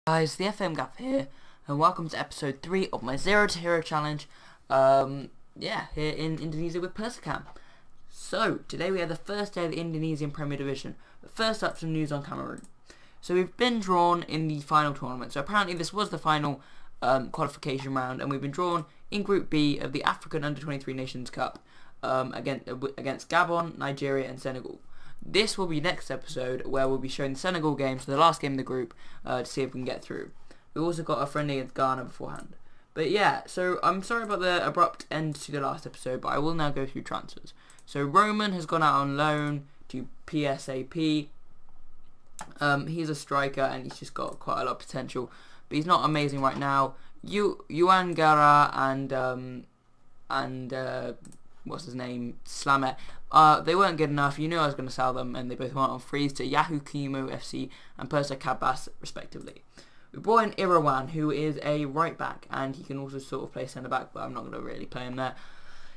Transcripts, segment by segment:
Guys, the FM Gaff here, and welcome to episode 3 of my Zero to Hero challenge, here in Indonesia with Preseason. So, today we have the first day of the Indonesian Premier Division, but first up some news on Cameroon. So we've been drawn in the final tournament, so apparently this was the final qualification round, and we've been drawn in Group B of the African Under-23 Nations Cup against Gabon, Nigeria and Senegal. This will be next episode where we'll be showing the Senegal game, so the last game of the group, to see if we can get through. We also got a friendly against Ghana beforehand. But yeah, so I'm sorry about the abrupt end to the last episode, but I will now go through transfers. So Roman has gone out on loan to PSAP. He's a striker and he's just got quite a lot of potential, but he's not amazing right now. Yuan Gara and what's his name, Slamet, they weren't good enough. You knew I was going to sell them, and they both went on freeze to Yahoo Kimo FC and Persa Kabas respectively. We brought in Irawan, who is a right back, and he can also sort of play centre back, but I'm not going to really play him there.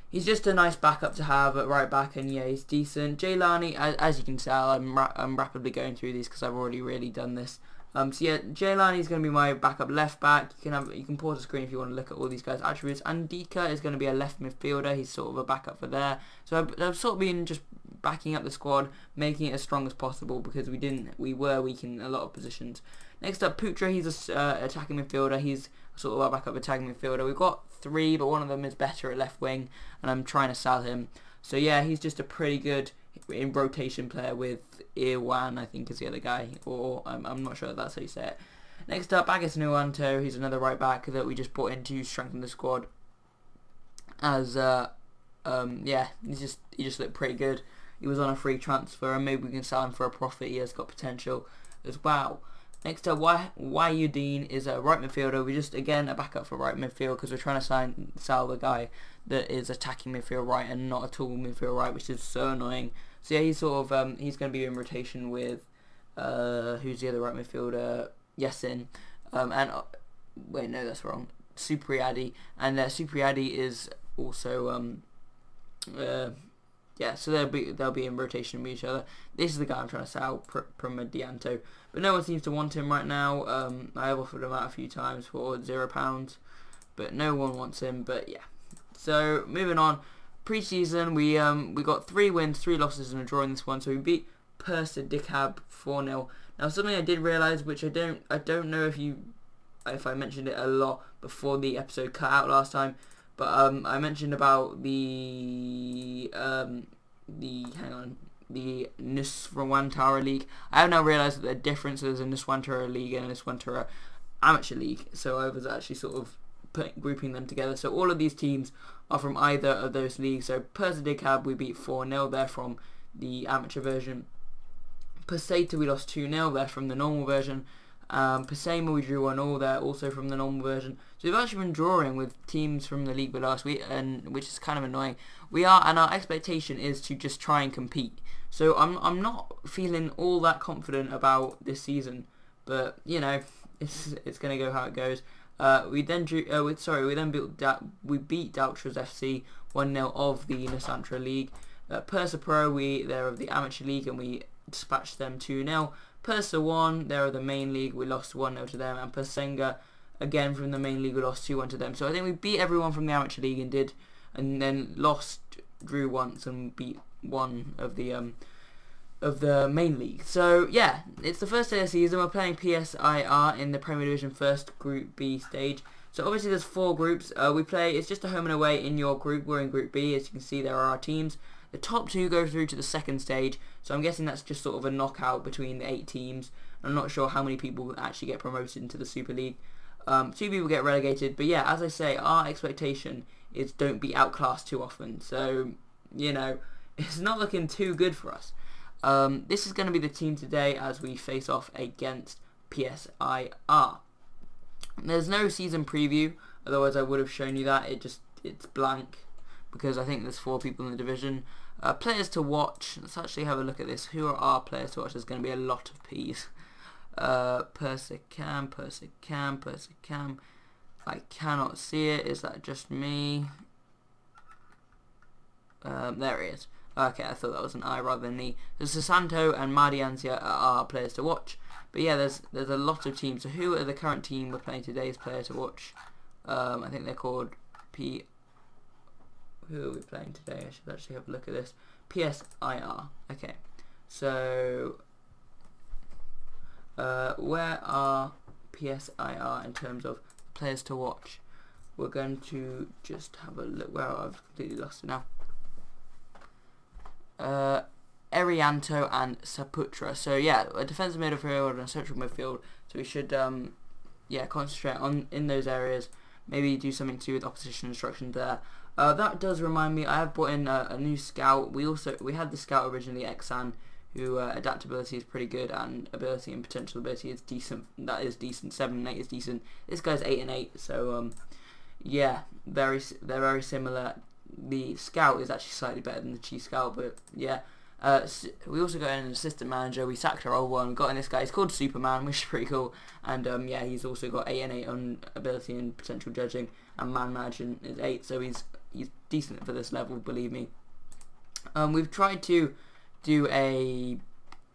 He's just a nice backup to have at right back, and yeah, he's decent. Jaylani, as you can tell, I'm rapidly going through these because I've already really done this. So yeah, Jaylani is going to be my backup left back. You can pause the screen if you want to look at all these guys' attributes. Andika is going to be a left midfielder. He's sort of a backup for there. So I've sort of been just backing up the squad, making it as strong as possible because we were weak in a lot of positions. Next up, Putra. He's a attacking midfielder. He's sort of our backup attacking midfielder. We've got 3, but one of them is better at left wing, and I'm trying to sell him. So yeah, he's just a pretty good in rotation player with Irwan, I think is the other guy, or I'm not sure if that's how you say it. Next up, Agus Nuanto. He's another right back that we just brought in to strengthen the squad. As yeah, he just looked pretty good. He was on a free transfer, and maybe we can sell him for a profit. He has got potential as well. Next up, Wayudeen is a right midfielder. We just, again, a backup for right midfield because we're trying to sell the guy that is attacking midfield right and not at all midfield right, which is so annoying. So yeah, he's sort of he's going to be in rotation with who's the other right midfielder? Yasin, and wait, no, that's wrong. Supriyadi, and Supriyadi is also yeah, so they'll be in rotation with each other. This is the guy I'm trying to sell, Promedianto, but no one seems to want him right now. I have offered him out a few times for £0, but no one wants him. But yeah, so moving on. Preseason, we got 3 wins, 3 losses, and a draw in this one. So we beat Persa Dicab 4-0. Now something I did realise, which I don't know if I mentioned it a lot before the episode cut out last time. But I mentioned about the Nuswantara League. I have now realised that the difference is a Nuswantara League and a Nuswantara Amateur League. So I was actually sort of grouping them together. So all of these teams are from either of those leagues. So Persa Dicab we beat 4-0. They're from the amateur version. Perseta we lost 2-0. They're from the normal version. Pesema we drew 1-1, they're also from the normal version. So we've actually been drawing with teams from the league below us, which is kind of annoying. And our expectation is to just try and compete. So I'm not feeling all that confident about this season, but you know, it's gonna go how it goes. We then beat Daltras FC 1-0 of the Nusantara League. Persa Pro, they're of the amateur league, and we dispatched them 2-0. Persa 1, they're of the main league, we lost 1-0 to them, and Persenga, again from the main league, we lost 2-1 to them. So I think we beat everyone from the amateur league and then drew once, and beat one of the main league. So yeah, it's the first day of the season. We're playing PSIR in the Premier Division first Group B stage. So obviously there's 4 groups. It's just a home and away in your group. We're in Group B, as you can see there are our teams. The top 2 go through to the second stage, so I'm guessing that's just sort of a knockout between the 8 teams. I'm not sure how many people actually get promoted into the Super League. 2 people get relegated, but yeah, as I say, our expectation is don't be outclassed too often. So, you know, it's not looking too good for us. This is going to be the team today as we face off against PSIR. There's no season preview, otherwise I would have shown you that. It's blank, because I think there's 4 people in the division. Players to watch. Let's actually have a look at this. Who are our players to watch? There's going to be a lot of P's. Persicam. I cannot see it. Is that just me? There he is. Okay, I thought that was an I rather than an E. So Sasanto and Mardiansia are our players to watch. But yeah, there's a lot of teams. So who are the current team we're playing today's player to watch? I think they're called P. Who are we playing today? I should actually have a look at this. PSIR. Okay. So where are PSIR in terms of players to watch? We're going to just have a look. Well, I've completely lost it now. Erianto and Saputra. So yeah, a defensive midfield and a central midfield. So we should yeah, concentrate on in those areas. Maybe do something to do with opposition instruction there. That does remind me, I have brought in a new scout. We had the scout originally, Exan, who adaptability is pretty good and ability and potential ability is decent. That is decent. 7 and 8 is decent. This guy's 8 and 8. So yeah, they're very similar. The scout is actually slightly better than the chief scout, but yeah. We also got in an assistant manager. We sacked our old one. Got in this guy. He's called Superman, which is pretty cool. And yeah, he's also got 8 and 8 on ability and potential judging, and man managing is 8. So he's decent for this level, believe me. We've tried to do a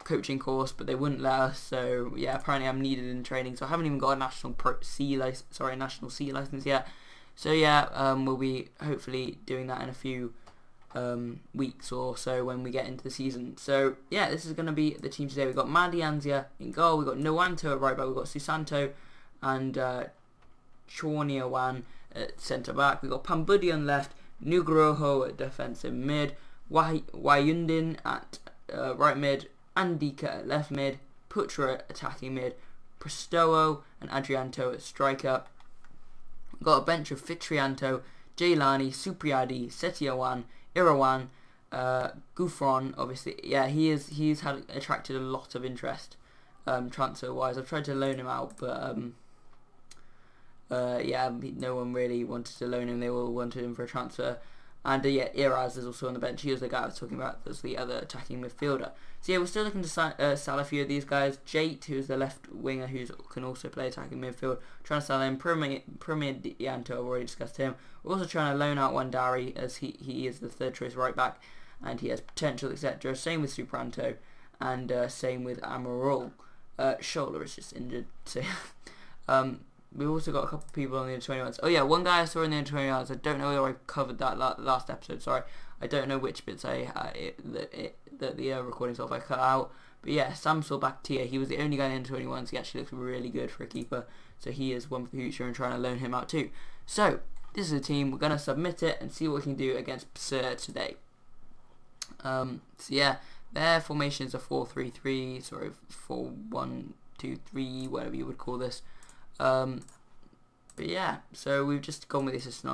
coaching course, but they wouldn't let us. So yeah, apparently I'm needed in training. So I haven't even got a national C license yet. So yeah, we'll be hopefully doing that in a few weeks or so when we get into the season. So yeah, this is going to be the team today. We've got Mandianzia in goal, we've got Noanto at right back, we've got Susanto and Chorniawan at centre back, we've got Pambudi on left, Nugroho at defensive mid, Wayundin at right mid, Andika at left mid, Putra at attacking mid, Prestowo and Adrianto at striker. We've got a bench of Fitrianto, Jailani, Supriyadi, Setiawan, Irawan, Gufron, obviously, yeah, he's attracted a lot of interest transfer wise. I've tried to loan him out, but yeah, no one really wanted to loan him. They all wanted him for a transfer. And yeah, Iraz is also on the bench. He was the guy I was talking about. That's the other attacking midfielder. So yeah, we're still looking to sell a few of these guys. Jate, who's the left winger, who can also play attacking midfield. Trying to sell him. Premier Dianto, I've already discussed him. We're also trying to loan out Wandari, as he is the third choice right back, and he has potential, etc. Same with Supranto, and same with Amaral. Scholler is just injured. So we've also got a couple of people on the under-21s. Oh yeah, one guy I saw in the under-21s. I don't know whether I covered that last episode. Sorry, I don't know which bits the recordings of I cut out. But yeah, Samsul Bakhtia, he was the only guy in the under-21s. He actually looks really good for a keeper. So he is one for the future and trying to loan him out too. So this is a team. We're going to submit it and see what we can do against Psir today. So yeah, their formations are 4-3-3, sort of 4-1-2-3, whatever you would call this. But yeah, so we've just gone with the assistant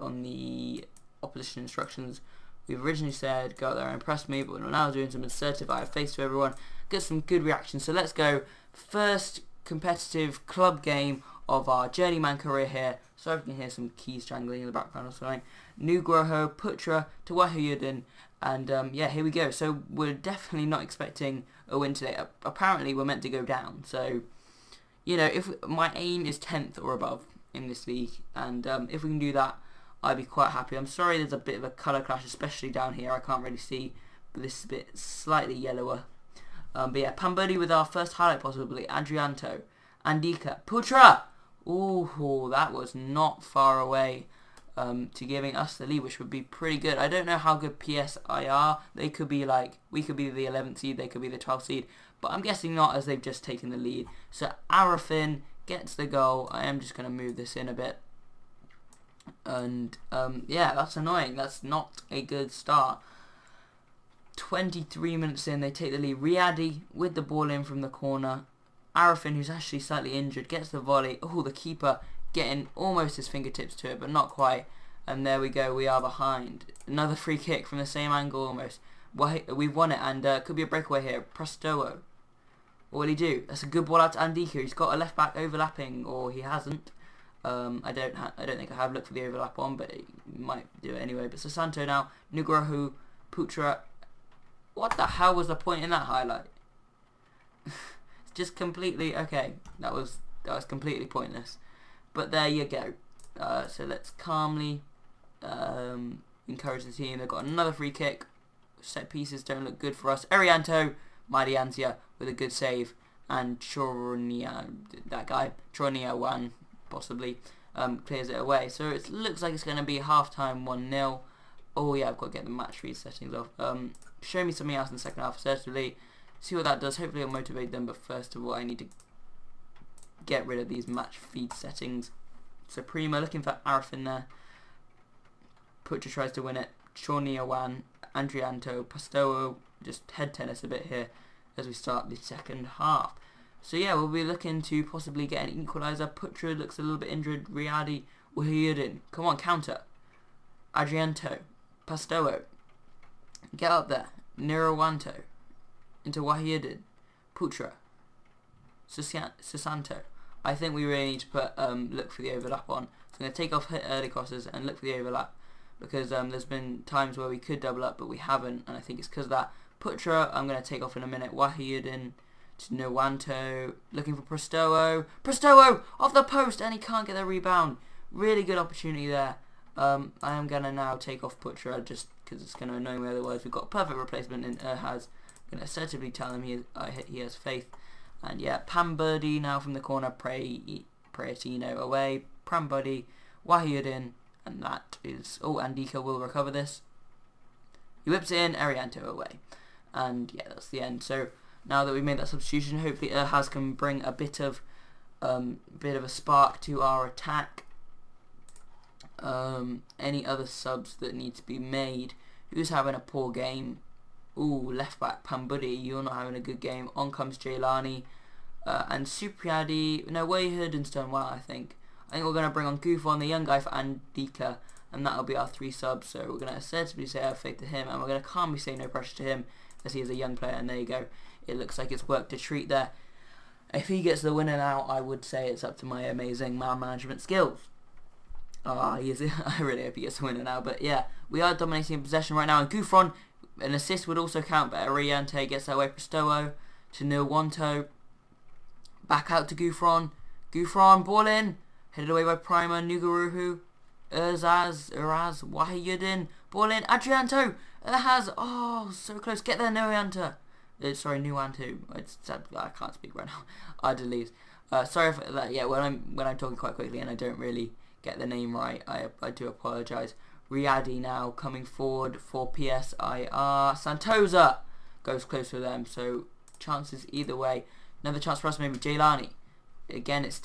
on the opposition instructions. We've originally said go out there and impress me, but we're now doing some assertive I have face to everyone, get some good reactions. So let's go. First competitive club game of our journeyman career here. Sorry if you can hear some keys jangling in the background or something. Nugroho, Putra, Tawahuyudin, and yeah, here we go. So we're definitely not expecting a win today. Apparently we're meant to go down, so you know, if my aim is 10th or above in this league, and if we can do that, I'd be quite happy. I'm sorry there's a bit of a colour clash, especially down here. I can't really see, but this is a bit slightly yellower. But yeah, Pambudi with our first highlight possibly. Adrianto, Andika, Putra! Ooh, that was not far away to giving us the lead, which would be pretty good. I don't know how good PSI are. They could be like, we could be the 11th seed, they could be the 12th seed. But I'm guessing not, as they've just taken the lead. So Arafin gets the goal. I am just going to move this in a bit. And yeah, that's annoying. That's not a good start. 23 minutes in, they take the lead. Riadi with the ball in from the corner. Arafin, who's actually slightly injured, gets the volley. Oh, the keeper getting almost his fingertips to it, but not quite. And there we go, we are behind. Another free kick from the same angle almost. We've won it, and could be a breakaway here. Prestowo. What will he do? That's a good ball out to Andika. He's got a left back overlapping, or he hasn't. I don't think I have looked for the overlap on, but he might do it anyway. But Susanto now, Nugroho, Putra. What the hell was the point in that highlight? It's just completely okay. That was completely pointless. But there you go. So let's calmly encourage the team. They've got another free kick. Set pieces don't look good for us. Erianto, Mighty Anzia with a good save. and Chornia, that guy, Chornia1, possibly, clears it away. So it looks like it's going to be half-time 1-0. Oh yeah, I've got to get the match feed settings off. Show me something else in the second half, certainly. See what that does. Hopefully it'll motivate them, but first of all I need to get rid of these match feed settings. So Prima looking for Arif in there. Putra tries to win it. Chornia1, Andrianto, Pastowo, just head tennis a bit here as we start the second half. So yeah, we'll be looking to possibly get an equaliser. Putra looks a little bit injured. Riyadi, Wahidin, come on, counter. Adrianto, Pastowo, get up there. Nirawanto, into Wahidin, Putra, Susanto. I think we really need to put look for the overlap on. So I'm going to take off early crosses and look for the overlap, because there's been times where we could double up but we haven't, and I think it's because of that. Putra, I'm going to take off in a minute. Wahidin to Nwanto, looking for Prestowo. Prestowo off the post, and he can't get the rebound. Really good opportunity there. I am going to now take off Putra just because it's going to annoy me otherwise. We've got a perfect replacement in Erhaz. I'm going to assertively tell him he has faith. And yeah, Pambudi now from the corner. Prayatino away. Pambudi, Wahidin, and that is... Oh, Andika will recover this. He whips it in, Arianto away. And yeah, that's the end. So now that we've made that substitution, hopefully Erhaz can bring a bit of a spark to our attack. Any other subs that need to be made? Who's having a poor game? Ooh, left back Pambudi, you're not having a good game. On comes Jailani and Supriadi. No, Wayhood done well, I think. I think we're going to bring on Gufon, the young guy, for Andika, and that'll be our 3 subs. So we're going to assertively say I have faith to him, and we're going to calmly say no pressure to him, as he is a young player. And there you go. It looks like it's worked a treat there. If he gets the winner now, I would say it's up to my amazing man management skills. I really hope he gets the winner now. But yeah, we are dominating in possession right now. And Gufron, an assist would also count, but Ariante gets that way. Prestowo to Nilwanto. Back out to Gufron. Gufron, ball in. Headed away by Prima. Nugaruhu. Uraz, Wahidin. Ball in. Adrianto. Erhaz. Oh, so close. Get there, Nuanto. Sorry, Nuanto. I can't speak right now. I delete. Sorry for that. Yeah, when I'm talking quite quickly and I don't really get the name right, I do apologise. Riyadi now coming forward for PSIR. Santosa goes close for them, so chances either way. Another chance for us, maybe Jailani. Again, it's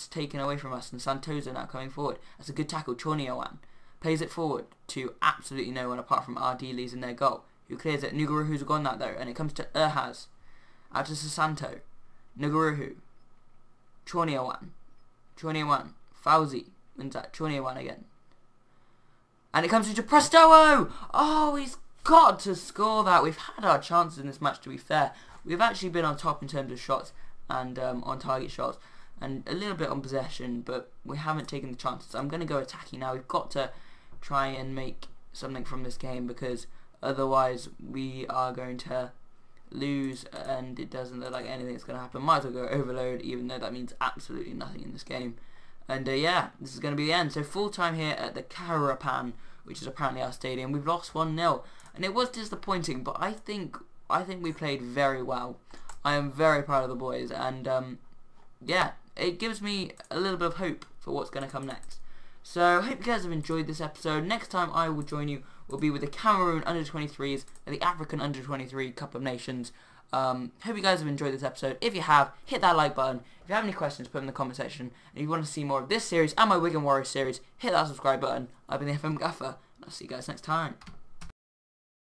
taken away from us, and Santosa now coming forward. That's a good tackle. Chornia1 plays it forward to absolutely no one apart from Ardiles in their goal, who clears it. Nugaruhu's gone that though, and it comes to Erhaz. Out to Susanto. Nugaruhu. Chornia1. Fauzi wins that. Chornia1 again. And it comes into Prestowo! Oh, he's got to score that. We've had our chances in this match, to be fair. We've actually been on top in terms of shots and on target shots and a little bit on possession, but we haven't taken the chances. I'm going to go attacking now. We've got to try and make something from this game, because otherwise we are going to lose, and it doesn't look like anything's going to happen. Might as well go overload, even though that means absolutely nothing in this game. And yeah, this is going to be the end. So full time here at the Karapan, which is apparently our stadium. We've lost 1-0, and it was disappointing, but I think we played very well. I am very proud of the boys, and yeah, it gives me a little bit of hope for what's going to come next. So I hope you guys have enjoyed this episode. Next time I will join you will be with the Cameroon under-23s and the African under-23 Cup of Nations. Hope you guys have enjoyed this episode. If you have, hit that like button. If you have any questions, put them in the comment section. And if you want to see more of this series and my Wigan Warriors series, hit that subscribe button. I've been the FM Gaffer, and I'll see you guys next time.